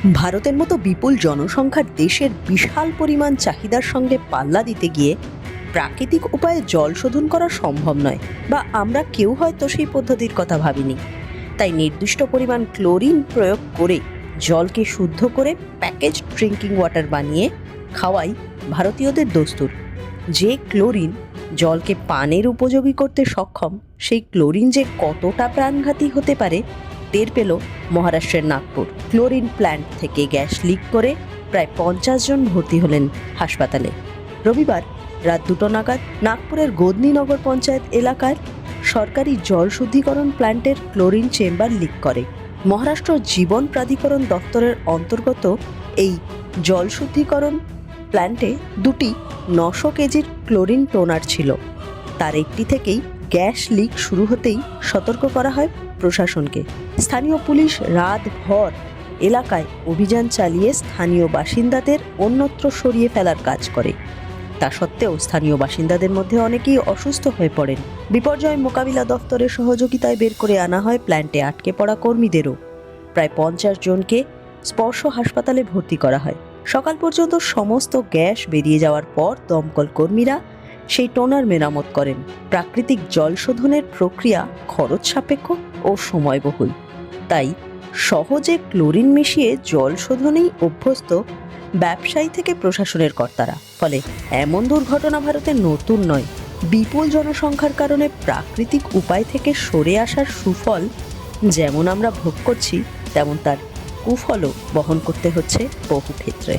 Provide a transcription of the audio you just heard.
ভারতের মতো বিপুল জনসংখ্যার দেশের বিশাল পরিমাণ চাহিদার সঙ্গে পাল্লা দিতে গিয়ে প্রাকৃতিক উপায়ে জল শোধন করা সম্ভব নয়, বা আমরা কেউ হয়তো সেই পদ্ধতির কথা ভাবিনি। তাই নির্দিষ্ট পরিমাণ ক্লোরিন প্রয়োগ করে জলকে শুদ্ধ করে প্যাকেজ ড্রিঙ্কিং ওয়াটার বানিয়ে খাওয়াই ভারতীয়দের দস্তুর। যে ক্লোরিন জলকে পানের উপযোগী করতে সক্ষম, সেই ক্লোরিন যে কতটা প্রাণঘাতী হতে পারে টের পেল মহারাষ্ট্রের নাগপুর। ক্লোরিন প্ল্যান্ট থেকে গ্যাস লিক করে প্রায় 50 জন ভর্তি হলেন হাসপাতালে। রবিবার রাত 2টো নাগাদ নাগপুরের গোদনি নগর পঞ্চায়েত এলাকার সরকারি জল শুদ্ধিকরণ প্ল্যান্টের ক্লোরিন চেম্বার লিক করে। মহারাষ্ট্র জীবন প্রাধিকরণ দপ্তরের অন্তর্গত এই জল শুদ্ধিকরণ প্ল্যান্টে দুটি 900 কেজির ক্লোরিন টোনার ছিল। তার একটি থেকেই গ্যাস লিক শুরু হতেই সতর্ক করা হয় প্রশাসনকে। স্থানীয় পুলিশ রাতভর এলাকায় অভিযান চালিয়ে স্থানীয় বাসিন্দাদের অন্যত্র সরিয়ে ফেলার কাজ করে। তা সত্ত্বেও স্থানীয় বাসিন্দাদের মধ্যে অনেকেই অসুস্থ হয়ে পড়েন। বিপর্যয় মোকাবিলা দফতরের সহযোগিতায় বের করে আনা হয় প্ল্যান্টে আটকে পড়া কর্মীদেরও। প্রায় 50 জনকে স্পর্শ হাসপাতালে ভর্তি করা হয়। সকাল পর্যন্ত সমস্ত গ্যাস বেরিয়ে যাওয়ার পর দমকল কর্মীরা সেই টোনার মেরামত করেন। প্রাকৃতিক জল শোধনের প্রক্রিয়া খরচ সাপেক্ষ ও সময়বহুল, তাই সহজে ক্লোরিন মিশিয়ে জল শোধনেই অভ্যস্ত ব্যবসায়ী থেকে প্রশাসনের কর্তারা। ফলে এমন দুর্ঘটনা ভারতে নতুন নয়। বিপুল জনসংখ্যার কারণে প্রাকৃতিক উপায় থেকে সরে আসার সুফল যেমন আমরা ভোগ করছি, তেমন তার কুফলও বহন করতে হচ্ছে বহু ক্ষেত্রে।